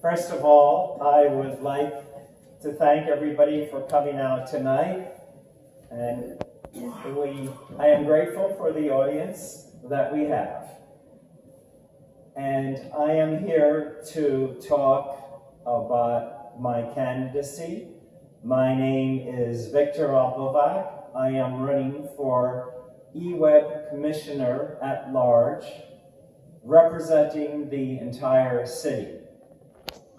First of all, I would like to thank everybody for coming out tonight. And I am grateful for the audience that we have. And I am here to talk about my candidacy. My name is Victor Odlivak. I am running for EWEB Commissioner at Large, representing the entire city.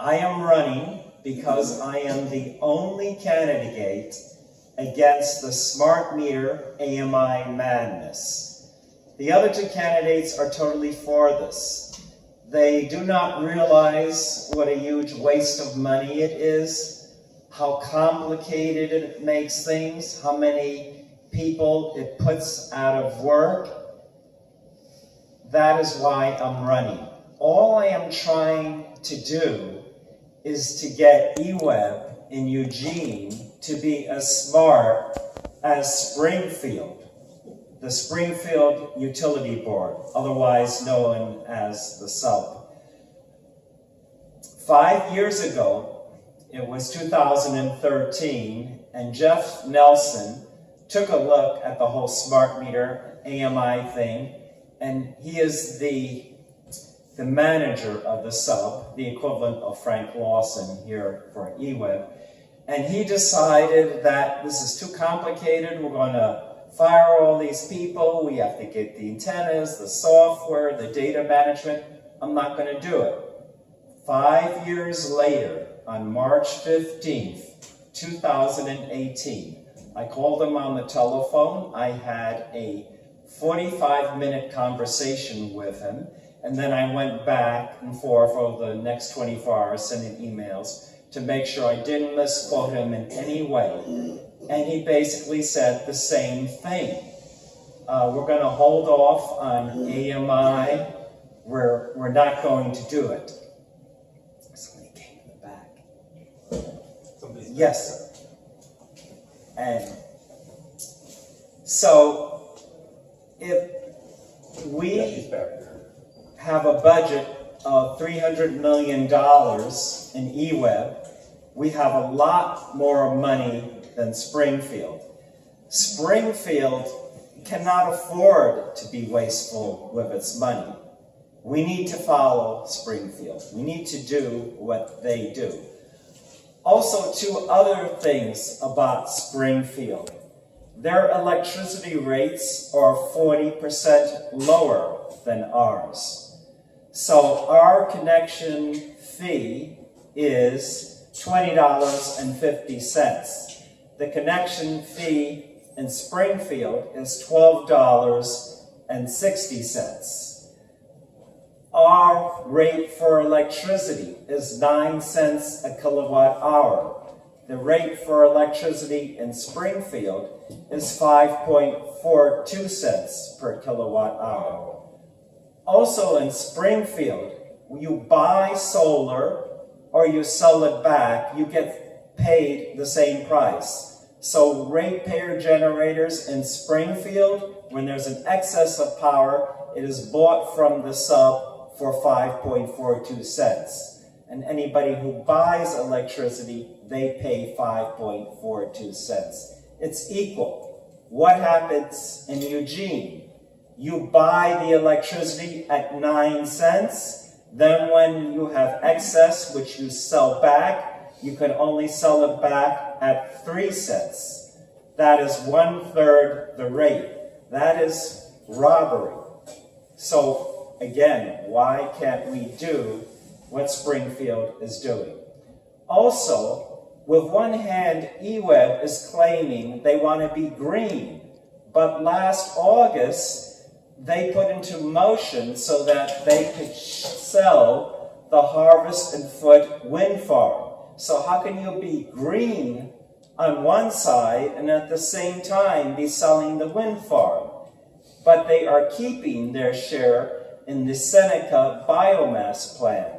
I am running because I am the only candidate against the smart meter AMI madness. The other two candidates are totally for this. They do not realize what a huge waste of money it is, how complicated it makes things, how many people it puts out of work. That is why I'm running. All I am trying to do is to get EWEB in Eugene to be as smart as Springfield, the Springfield Utility Board, otherwise known as the sub. 5 years ago, it was 2013, and Jeff Nelson took a look at the whole smart meter AMI thing, and he is the manager of the sub, the equivalent of Frank Lawson here for EWEB, and he decided that this is too complicated. We're going to fire all these people. We have to get the antennas, the software, the data management. I'm not going to do it. 5 years later, on March 15th, 2018, I called him on the telephone. I had a 45-minute conversation with him. And then I went back and forth over the next 24 hours sending emails to make sure I didn't misquote him in any way. And he basically said the same thing. We're going to hold off on AMI. We're not going to do it. Somebody came in the back. Yes, sir. And so if we have a budget of $300 million in EWEB, we have a lot more money than Springfield. Springfield cannot afford to be wasteful with its money. We need to follow Springfield. We need to do what they do. Also, two other things about Springfield. Their electricity rates are 40% lower than ours. So our connection fee is $20.50. The connection fee in Springfield is $12.60. Our rate for electricity is 9 cents a kilowatt hour. The rate for electricity in Springfield is 5.42 cents per kilowatt hour. Also in Springfield, you buy solar or you sell it back, you get paid the same price. So ratepayer generators in Springfield, when there's an excess of power, it is bought from the sub for 5.42 cents. And anybody who buys electricity, they pay 5.42 cents. It's equal. What happens in Eugene? You buy the electricity at 9 cents. Then when you have excess, which you sell back, you can only sell it back at 3 cents. That is 1/3 the rate. That is robbery. So again, why can't we do what Springfield is doing? Also, with one hand, EWEB is claiming they want to be green. But last August, they put into motion so that they could sell the Harvest and Foot wind farm. So how can you be green on one side and at the same time be selling the wind farm? But they are keeping their share in the Seneca biomass plant,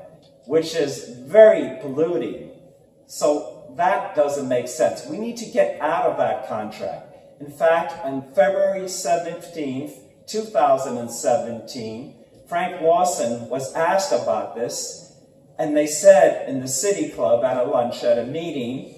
which is very polluting. So that doesn't make sense. We need to get out of that contract. In fact, on February 17th, 2017, Frank Lawson was asked about this, And they said in the City Club at a lunch at a meeting,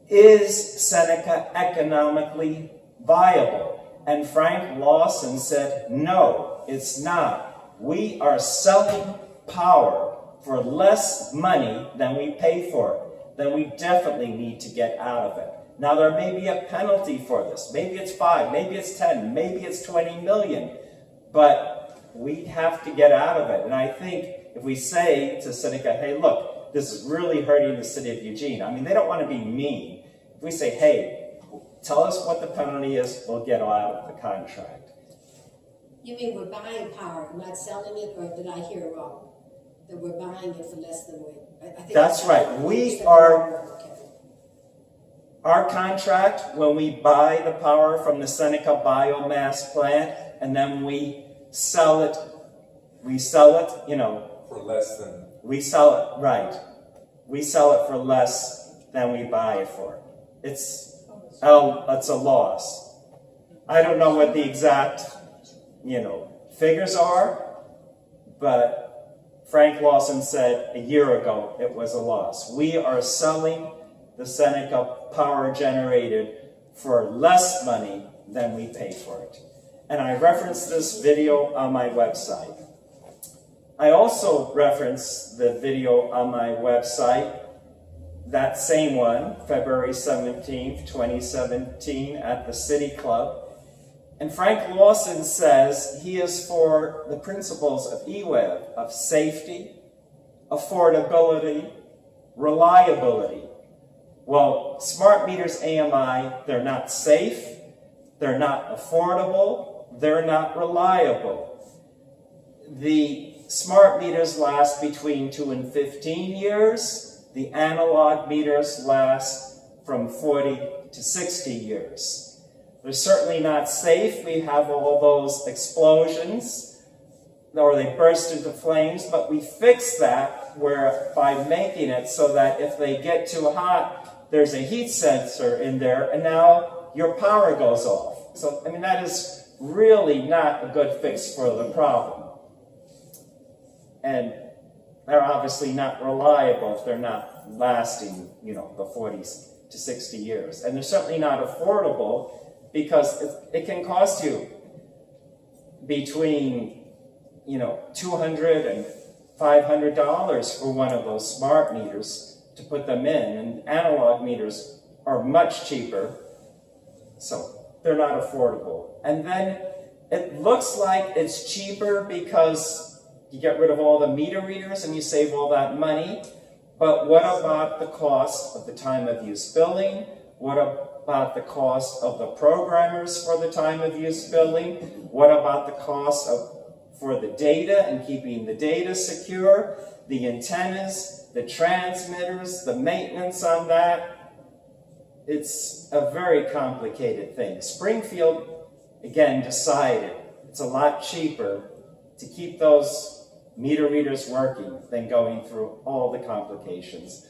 is Seneca economically viable? And Frank Lawson said, no, it's not. We are selling power for less money than we pay for it. Then we definitely need to get out of it. Now, there may be a penalty for this. Maybe it's 5, maybe it's 10, maybe it's 20 million. But we have to get out of it. And I think if we say to Seneca, hey, look, this is really hurting the city of Eugene. I mean, they don't want to be mean. If we say, hey, tell us what the penalty is, we'll get out of the contract. You mean we're buying power, not selling it, or did I hear wrong? That we're buying it for less than we... I think that's right. We are... Our contract, when we buy the power from the Seneca biomass plant, and then we sell it, you know... For less than... We sell it, right. We sell it for less than we buy it for. It's a loss. I don't know what the exact, figures are, but Frank Lawson said a year ago it was a loss. We are selling the Seneca power generated for less money than we pay for it. And I referenced this video on my website. I also referenced the video on my website, that same one, February 17th, 2017, at the City Club. And Frank Lawson says he is for the principles of EWEB, of safety, affordability, reliability. Well, smart meters AMI, they're not safe, they're not affordable, they're not reliable. The smart meters last between 2 and 15 years. The analog meters last from 40 to 60 years. They're certainly not safe. We have all those explosions, or they burst into flames, but we fix that by making it so that if they get too hot, there's a heat sensor in there, and now your power goes off. So, I mean, that is really not a good fix for the problem. And they're obviously not reliable if they're not lasting, the 40 to 60 years. And they're certainly not affordable because it can cost you between, $200 and $500 for one of those smart meters to put them in. And analog meters are much cheaper, so they're not affordable. And then it looks like it's cheaper because you get rid of all the meter readers and you save all that money. But what about the cost of the time of use billing? What about the cost of the programmers for the time of use billing? What about the cost for the data and keeping the data secure? The antennas, the transmitters, the maintenance on that? It's a very complicated thing. Springfield, again, decided it's a lot cheaper to keep those meter readers working than going through all the complications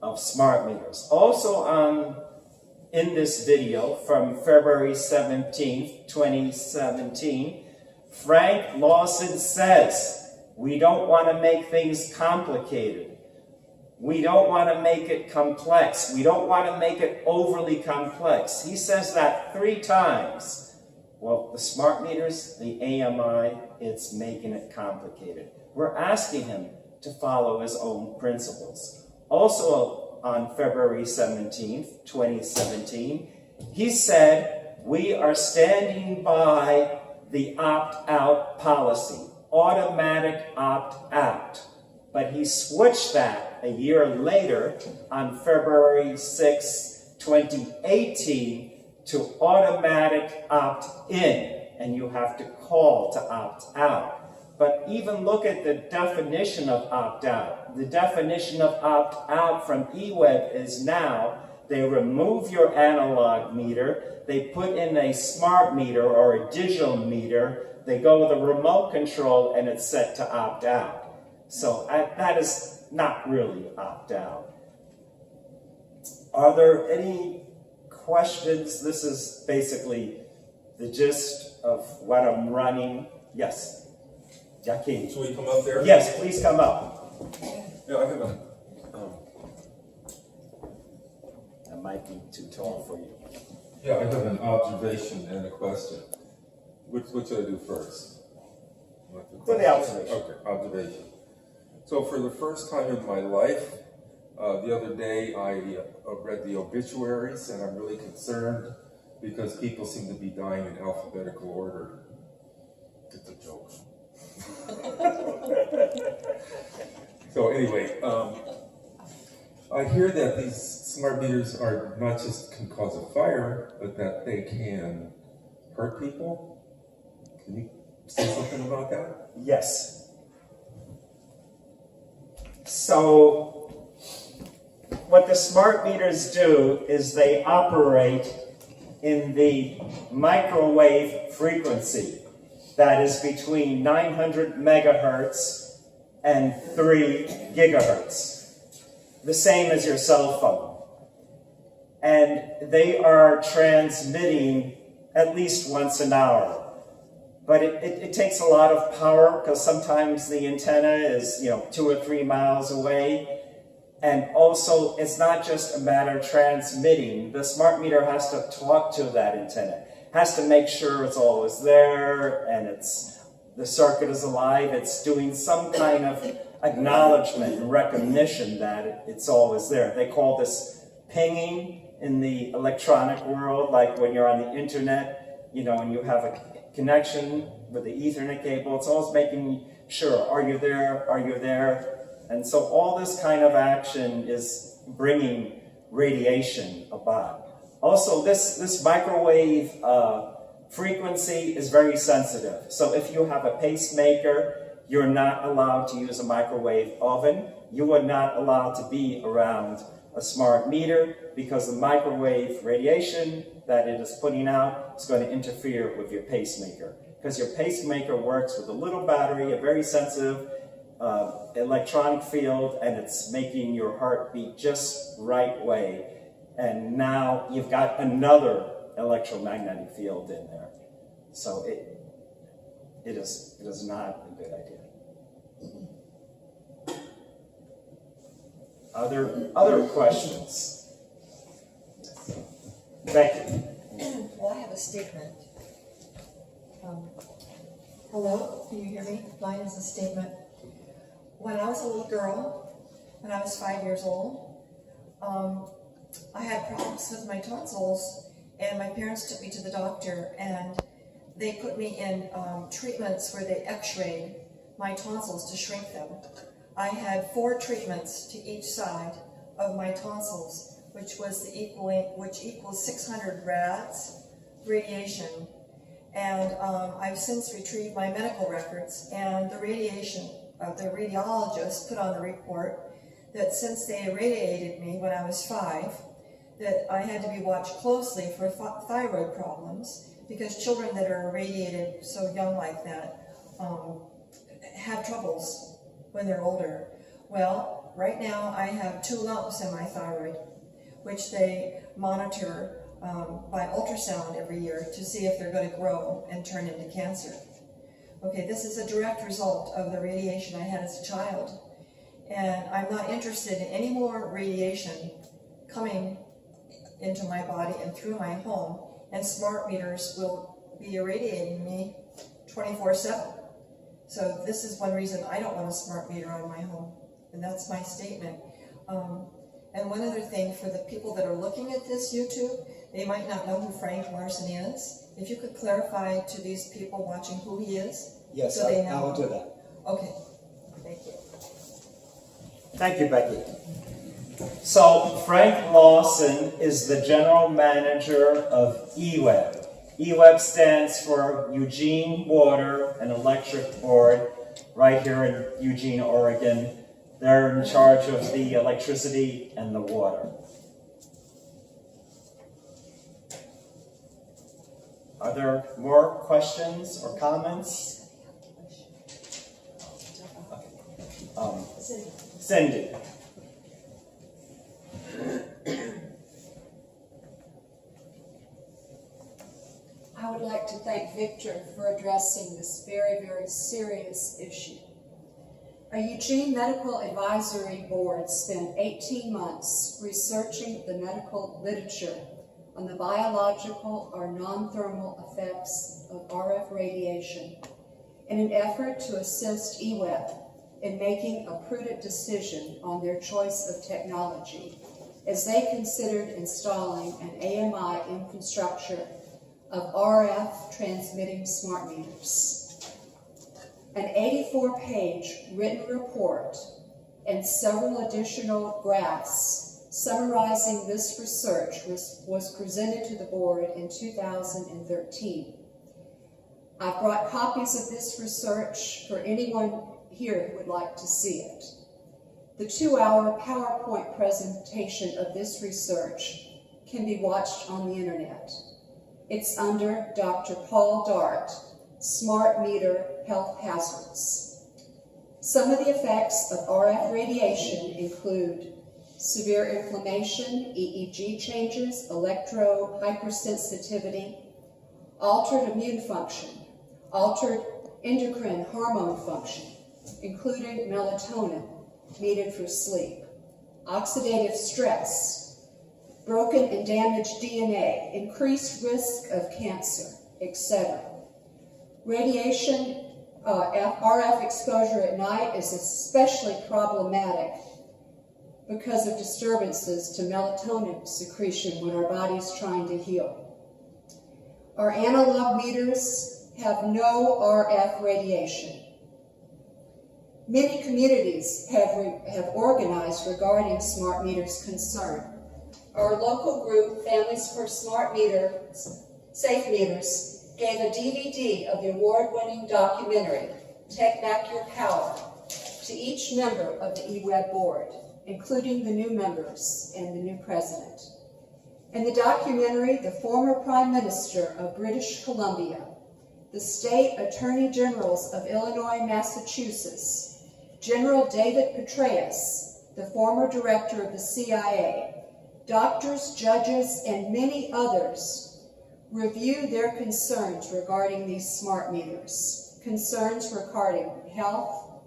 of smart meters. Also in this video from February 17th, 2017, Frank Lawson says, we don't want to make things complicated. We don't want to make it complex. We don't want to make it overly complex. He says that 3 times. Well, the smart meters, the AMI, it's making it complicated. We're asking him to follow his own principles. Also on February 17th, 2017, he said, we are standing by the opt-out policy, automatic opt-out. But he switched that a year later on February 6, 2018 to automatic opt-in, and you have to call to opt-out. But even look at the definition of opt-out. The definition of opt-out from EWEB is now they remove your analog meter, they put in a smart meter or a digital meter, they go with a remote control, and it's set to opt-out. So that is not really opt-out. Are there any questions? This is basically the gist of what I'm running. Yes. Joaquin. Should we come up there? Yes, please come up. Yeah, I have a, That might be too tall for you. yeah, I have an observation and a question. Which should I do first? Do the observation. Okay, observation. So for the first time in my life, the other day I read the obituaries, and I'm really concerned because people seem to be dying in alphabetical order. It's a joke. So anyway, I hear that these smart meters are not just can cause a fire, but that they can hurt people. Can you say something about that? Yes. So, what the smart meters do is they operate in the microwave frequency that is between 900 megahertz and 3 gigahertz, the same as your cell phone. And they are transmitting at least once an hour. But it takes a lot of power because sometimes the antenna is 2 or 3 miles away. And also, it's not just a matter of transmitting. The smart meter has to talk to that antenna, has to make sure it's always there and the circuit is alive. It's doing some kind of acknowledgement and recognition that it's always there. They call this pinging in the electronic world, like when you're on the internet, and you have a connection with the Ethernet cable. It's always making sure, are you there? Are you there? And so all this kind of action is bringing radiation about. Also, this microwave frequency is very sensitive. So if you have a pacemaker, you're not allowed to use a microwave oven. You are not allowed to be around a smart meter because the microwave radiation that it is putting out is going to interfere with your pacemaker. Because your pacemaker works with a little battery, a very sensitive electronic field, and it's making your heart beat just right way. And now you've got another electromagnetic field in there. So it is not a good idea. Other questions? Becky. Well, I have a statement. Hello, can you hear me? Mine is a statement. When I was a little girl, when I was 5 years old, I had problems with my tonsils, and my parents took me to the doctor, and they put me in treatments where they x-rayed my tonsils to shrink them. I had 4 treatments to each side of my tonsils, which equals 600 rads radiation. And I've since retrieved my medical records, and the radiologist put on the report that since they irradiated me when I was 5, that I had to be watched closely for thyroid problems, because children that are irradiated so young like that have troubles when they're older. Well, right now I have 2 lumps in my thyroid, which they monitor by ultrasound every year to see if they're going to grow and turn into cancer. Okay, this is a direct result of the radiation I had as a child. And I'm not interested in any more radiation coming into my body and through my home, and smart meters will be irradiating me 24/7. So this is one reason I don't want a smart meter on my home, and that's my statement. And one other thing, for the people that are looking at this YouTube, they might not know who Frank Larson is. If you could clarify to these people watching who he is. Yes, so they know. I will do that. Okay, thank you. Thank you, Becky. So Frank Lawson is the general manager of EWEB. EWEB stands for Eugene Water and Electric Board, right here in Eugene, Oregon. They're in charge of the electricity and the water. Are there more questions or comments? Cindy. I would like to thank Victor for addressing this very, very serious issue. A Eugene Medical Advisory Board spent 18 months researching the medical literature on the biological or non-thermal effects of RF radiation in an effort to assist EWEB in making a prudent decision on their choice of technology as they considered installing an AMI infrastructure of RF transmitting smart meters. An 84-page written report and several additional graphs summarizing this research was presented to the board in 2013. I've brought copies of this research for anyone here who would like to see it. The 2-hour PowerPoint presentation of this research can be watched on the internet. It's under Dr. Paul Dart, Smart Meter Health Hazards. Some of the effects of RF radiation include severe inflammation, EEG changes, electro-hypersensitivity, altered immune function, altered endocrine hormone function, including melatonin, needed for sleep, oxidative stress, broken and damaged DNA, increased risk of cancer, etc. Radiation, RF exposure at night is especially problematic because of disturbances to melatonin secretion when our body's trying to heal. Our analog meters have no RF radiation. Many communities have organized regarding smart meters concern. Our local group, Families for Smart Meters, Safe Meters, gave a DVD of the award-winning documentary, Take Back Your Power, to each member of the EWEB board, including the new members and the new president. In the documentary, the former Prime Minister of British Columbia, the state attorney generals of Illinois, Massachusetts, General David Petraeus, the former director of the CIA, doctors, judges, and many others review their concerns regarding these smart meters, concerns regarding health,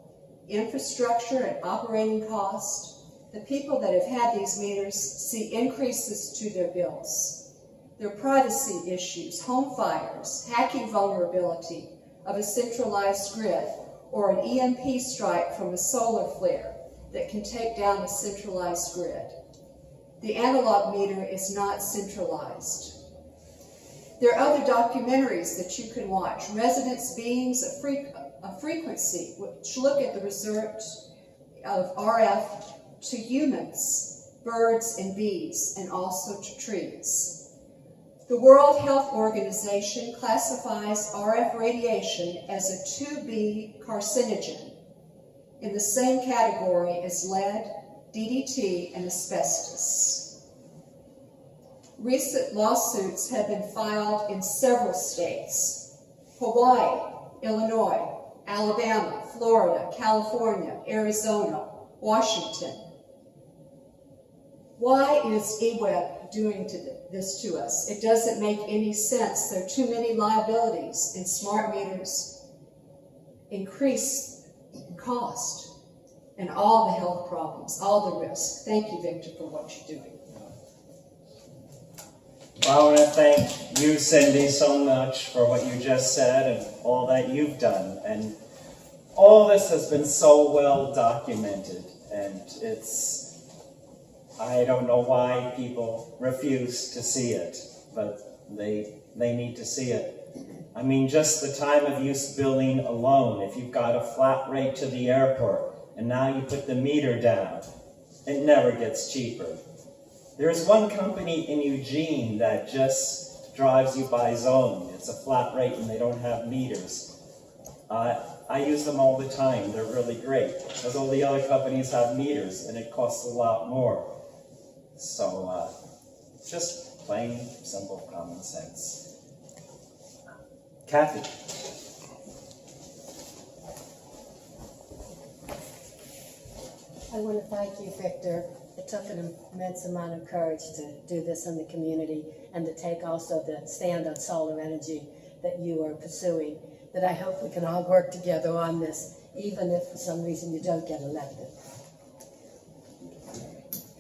infrastructure, and operating cost. The people that have had these meters see increases to their bills, their privacy issues, home fires, hacking vulnerability of a centralized grid, or an EMP strike from a solar flare that can take down a centralized grid. The analog meter is not centralized. There are other documentaries that you can watch. Resonance beams, a frequency, which look at the research of RF to humans, birds and bees, and also to trees. The World Health Organization classifies RF radiation as a 2B carcinogen in the same category as lead, DDT, and asbestos. Recent lawsuits have been filed in several states: Hawaii, Illinois, Alabama, Florida, California, Arizona, Washington. Why is EWEB doing this to us? It doesn't make any sense. There are too many liabilities, and smart meters increase cost and all the health problems, all the risk. Thank you, Victor, for what you're doing. Well, I want to thank you, Cindy, so much for what you just said and all that you've done. And all this has been so well documented, and I don't know why people refuse to see it, but they need to see it. I mean, just the time of use billing alone, if you've got a flat rate to the airport, and now you put the meter down, it never gets cheaper. There's one company in Eugene that just drives you by zone. It's a flat rate and they don't have meters. I use them all the time. They're really great, because all the other companies have meters and it costs a lot more. So, just plain, simple common sense. Kathy. I want to thank you, Victor. It took an immense amount of courage to do this in the community and to take also the stand on solar energy that you are pursuing, that I hope we can all work together on this even if for some reason you don't get elected.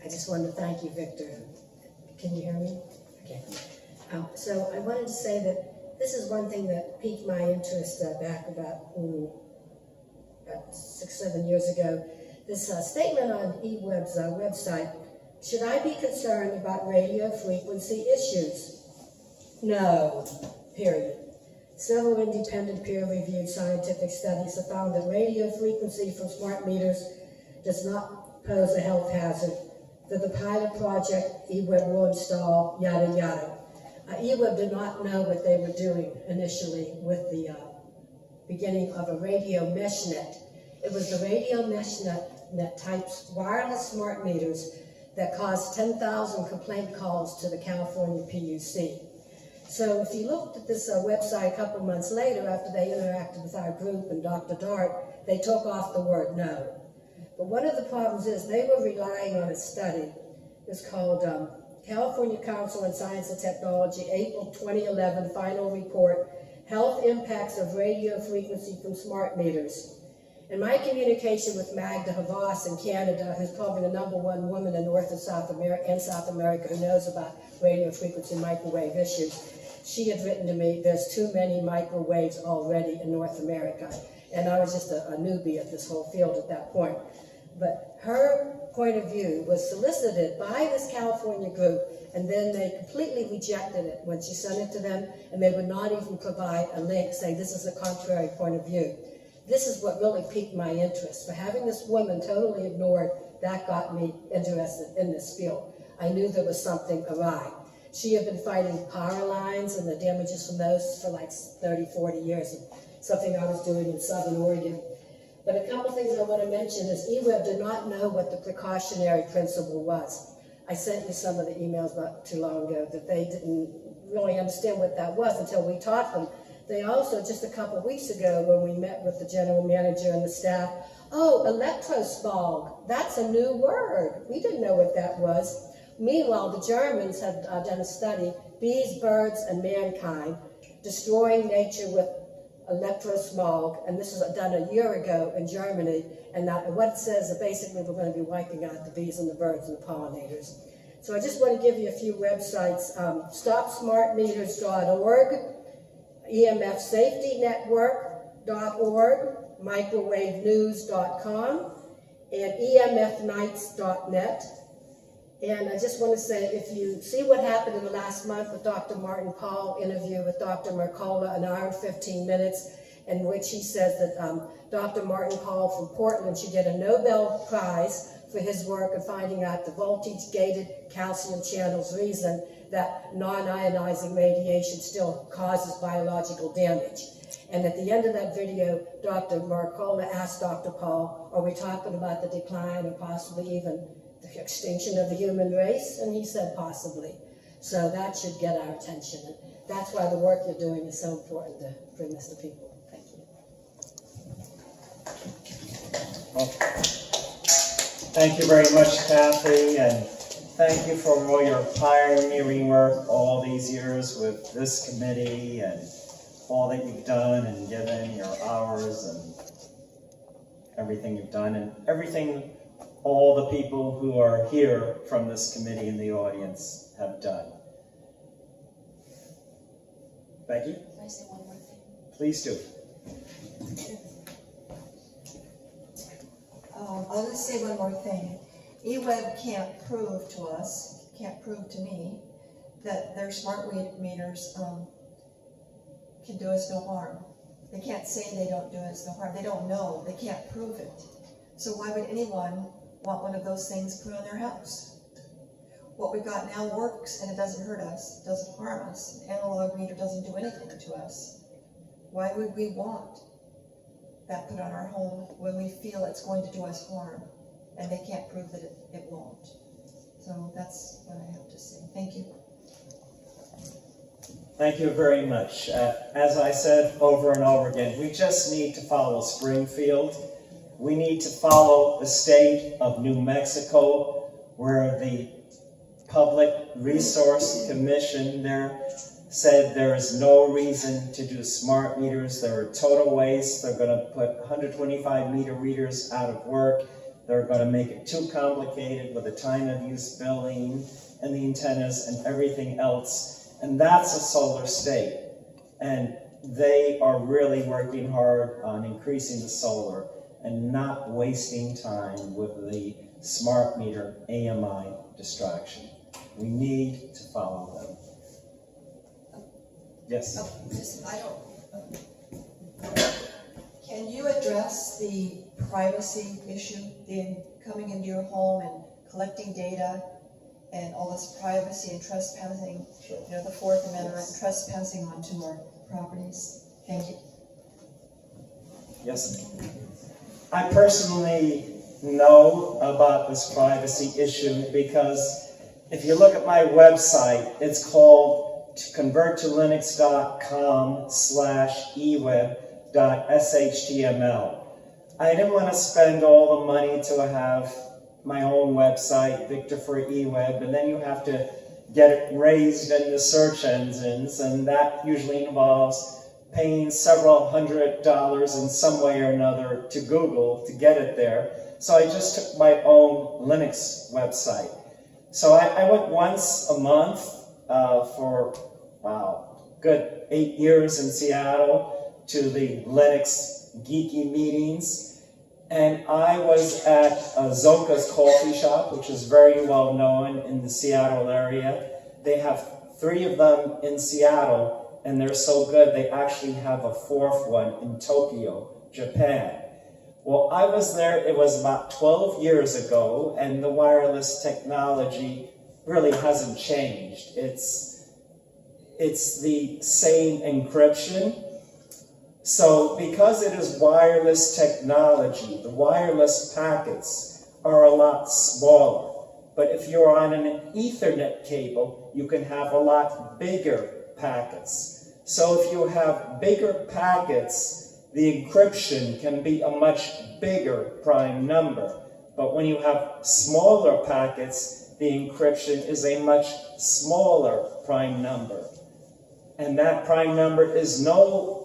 I just wanted to thank you, Victor. Can you hear me? Okay. So I wanted to say that this is one thing that piqued my interest back about 6-7 years ago. This statement on EWEB's website, should I be concerned about radio frequency issues? No, period. Several independent peer-reviewed scientific studies have found that radio frequency from smart meters does not pose a health hazard. For the pilot project, EWEB will install yada yada. EWEB did not know what they were doing initially with the beginning of a radio mesh net. It was the radio mesh net types wireless smart meters that caused 10,000 complaint calls to the California PUC. So if you looked at this website a couple months later, after they interacted with our group and Dr. Dart, they took off the word no. But one of the problems is they were relying on a study. It's called California Council on Science and Technology, April 2011 final report, Health Impacts of Radio Frequency from Smart Meters. In my communication with Magda Havas in Canada, who's probably the #1 woman in North and South America who knows about radio frequency microwave issues, she had written to me, there's too many microwaves already in North America. And I was just a newbie at this whole field at that point. But her point of view was solicited by this California group, and then they completely rejected it when she sent it to them, and they would not even provide a link saying this is a contrary point of view. This is what really piqued my interest. For having this woman totally ignored, that got me interested in this field. I knew there was something awry. She had been fighting power lines and the damages from those for like 30, 40 years, something I was doing in Southern Oregon. But a couple things I want to mention is EWEB did not know what the precautionary principle was. I sent you some of the emails not too long ago that they didn't really understand what that was until we taught them. They also, just a couple of weeks ago when we met with the general manager and the staff, oh, electrosmog, that's a new word. We didn't know what that was. Meanwhile, the Germans have done a study, bees, birds, and mankind, destroying nature with electrosmog, and this was done a year ago in Germany, and what it says is basically we're going to be wiping out the bees and the birds and the pollinators. So I just want to give you a few websites, stopsmartmeters.org, emfsafetynetwork.org, microwavenews.com, and emfnights.net. And I just want to say, if you see what happened in the last month with Dr. Martin Paul interview with Dr. Mercola, an hour and 15 minutes, in which he says that Dr. Martin Paul from Portland should get a Nobel Prize for his work in finding out the voltage-gated calcium channels reason that non-ionizing radiation still causes biological damage. And at the end of that video, Dr. Mercola asked Dr. Paul, are we talking about the decline or possibly even the extinction of the human race? And he said possibly. So that should get our attention. And that's why the work you're doing is so important to bring this to people. Thank you. Well, thank you very much, Kathy, and thank you for all your pioneering work all these years with this committee and all that you've done and given your hours and everything you've done and everything all the people who are here from this committee in the audience have done. Becky? Can I say one more thing? Please do. I'll just say one more thing. EWEB can't prove to us, can't prove to me, that their smart meters can do us no harm. They can't say they don't do us no harm. They don't know. They can't prove it. So why would anyone want one of those things put on their house? What we've got now works and it doesn't hurt us, doesn't harm us. An analog meter doesn't do anything to us. Why would we want that put on our home when we feel it's going to do us harm? And they can't prove that it won't. So that's what I have to say. Thank you. Thank you very much. As I said over and over again, we just need to follow Springfield. We need to follow the state of New Mexico, where the Public Resource Commission there said there is no reason to do smart meters. They're a total waste. They're going to put 125 meter readers out of work. They're going to make it too complicated with the time of use billing and the antennas and everything else. And that's a solar state. And they are really working hard on increasing the solar and not wasting time with the smart meter AMI distraction. We need to follow them. Yes? Can you address the privacy issue in coming into your home and collecting data and all this privacy and trespassing, Sure. you know, the Fourth Amendment, trespassing onto our properties? Thank you. Yes. I personally know about this privacy issue because if you look at my website, it's called converttolinux.com/eweb.shtml. I didn't want to spend all the money to have my own website, Victor for eWeb, and then you have to get it raised in the search engines, and that usually involves paying several $100s in some way or another to Google to get it there. So I just took my own Linux website. So I went once a month for, good 8 years in Seattle to the Linux geeky meetings. And I was at Zoka's Coffee Shop, which is very well known in the Seattle area. They have 3 of them in Seattle, and they're so good they actually have a 4th one in Tokyo, Japan. Well, I was there, it was about 12 years ago, and the wireless technology really hasn't changed. It's the same encryption. So because it is wireless technology, the wireless packets are a lot smaller. But if you're on an Ethernet cable, you can have a lot bigger packets. So if you have bigger packets, the encryption can be a much bigger prime number. But when you have smaller packets, the encryption is a much smaller prime number. And that prime number is no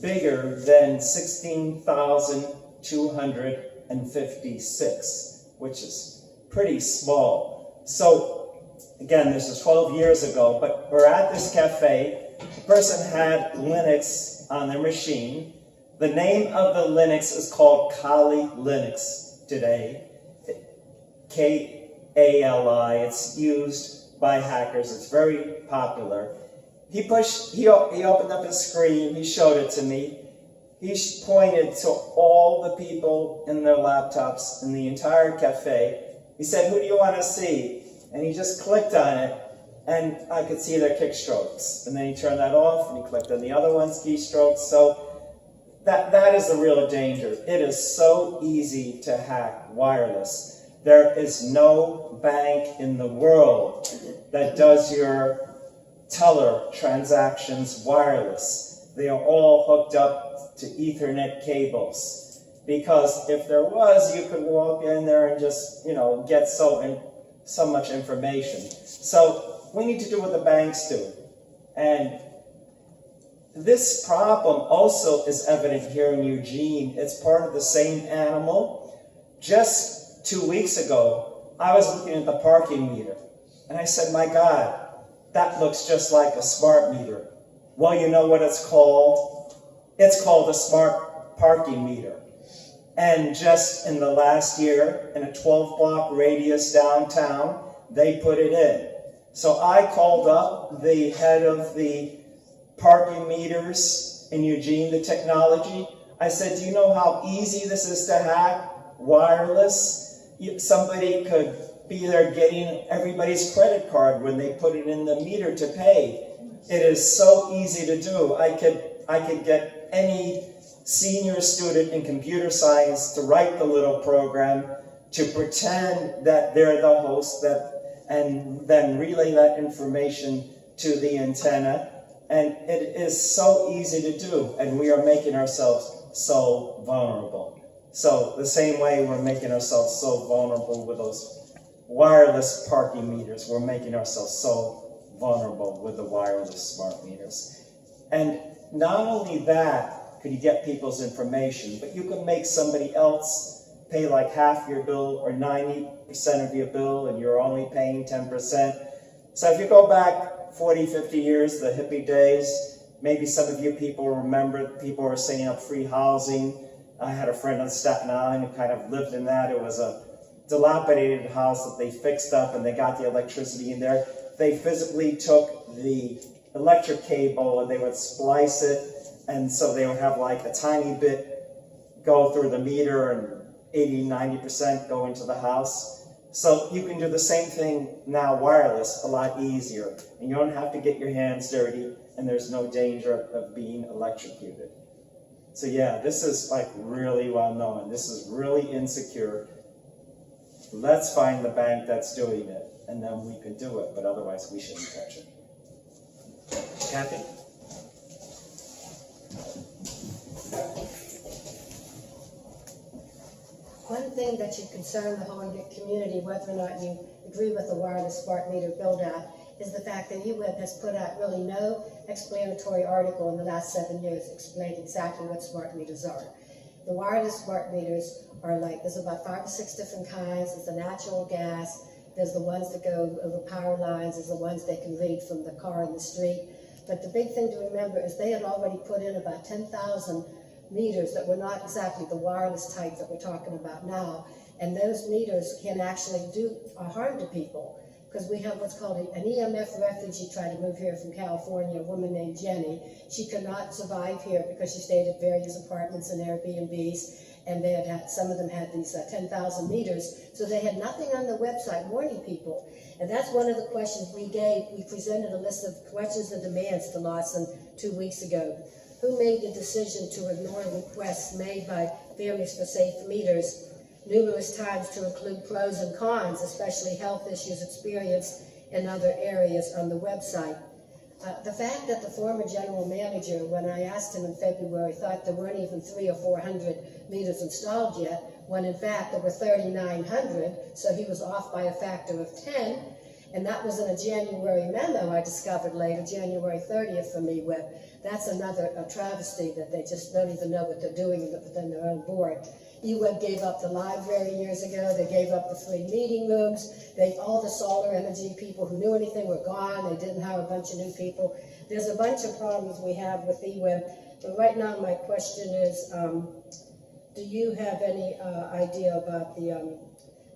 bigger than 16,256, which is pretty small. So, again, this is 12 years ago, but we're at this cafe. The person had Linux on their machine. The name of the Linux is called Kali Linux today. K-A-L-I. It's used by hackers. It's very popular. He opened up his screen. He showed it to me. He pointed to all the people in their laptops in the entire cafe. He said, "Who do you want to see?" And he just clicked on it, and I could see their keystrokes. And then he turned that off, and he clicked on the other one's keystrokes. So that is the real danger. It is so easy to hack wireless. There is no bank in the world that does your teller transactions wireless. They are all hooked up to Ethernet cables. Because if there was, you could walk in there and just, get so much information. So we need to do what the banks do. And this problem also is evident here in Eugene. It's part of the same animal. Just 2 weeks ago, I was looking at the parking meter, and I said, "My God, that looks just like a smart meter." Well, you know what it's called? It's called a smart parking meter. And just in the last year, in a 12-block radius downtown, they put it in. So I called up the head of the parking meters in Eugene, the technology. I said, "Do you know how easy this is to hack wireless?" Somebody could be there getting everybody's credit card when they put it in the meter to pay. It is so easy to do. I could get any senior student in computer science to write the little program to pretend that they're the host and then relay that information to the antenna. And it is so easy to do, and we are making ourselves so vulnerable. So the same way we're making ourselves so vulnerable with those wireless parking meters, we're making ourselves so vulnerable with the wireless smart meters. And not only that could you get people's information, but you can make somebody else pay like half your bill or 90% of your bill, and you're only paying 10%. So if you go back 40, 50 years, the hippie days, maybe some of you people remember people were setting up free housing. I had a friend on Staten Island who kind of lived in that. It was a dilapidated house that they fixed up, and they got the electricity in there. They physically took the electric cable and they would splice it, and so they would have like a tiny bit go through the meter and 80, 90% go into the house. So you can do the same thing now wireless a lot easier, and you don't have to get your hands dirty, and there's no danger of being electrocuted. So yeah, this is like really well known. This is really insecure. Let's find the bank that's doing it, and then we can do it, but otherwise we shouldn't touch it. Kathy? One thing that should concern the whole community, whether or not you agree with the wireless smart meter build-out, is the fact that EWEB has put out really no explanatory article in the last 7 years explaining exactly what smart meters are. The wireless smart meters are like, there's about 5 or 6 different kinds. There's the natural gas, there's the ones that go over power lines, there's the ones they can read from the car in the street. But the big thing to remember is they had already put in about 10,000 meters that were not exactly the wireless type that we're talking about now. And those meters can actually do harm to people, because we have what's called an EMF refugee tried to move here from California, a woman named Jenny. She could not survive here because she stayed at various apartments and Airbnbs, and they had some of them had these 10,000 meters, so they had nothing on the website warning people. And that's one of the questions we gave. We presented a list of questions and demands to Lawson 2 weeks ago. Who made the decision to ignore requests made by Families for Safe Meters numerous times to include pros and cons, especially health issues experienced in other areas on the website? The fact that the former general manager, when I asked him in February, thought there weren't even 300 or 400 meters installed yet, when in fact there were 3,900, so he was off by a factor of 10. And that was in a January memo I discovered later, January 30th from EWEB. That's another travesty that they just don't even know what they're doing within their own board. EWEB gave up the library years ago. They gave up the free meeting rooms. All the solar energy people who knew anything were gone. They didn't hire a bunch of new people. There's a bunch of problems we have with EWEB. But right now my question is, do you have any idea about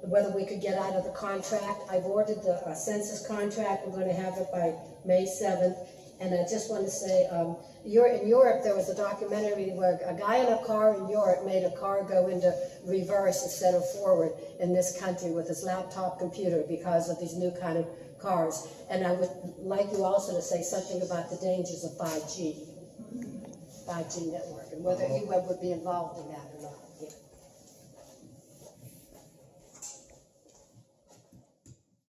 whether we could get out of the contract? I've ordered the census contract. We're going to have it by May 7th. And I just want to say, in Europe, there was a documentary where a guy in a car in Europe made a car go into reverse instead of forward in this country with his laptop computer because of these new kind of cars. And I would like you also to say something about the dangers of 5G network, and whether EWEB would be involved in that or not. Yeah.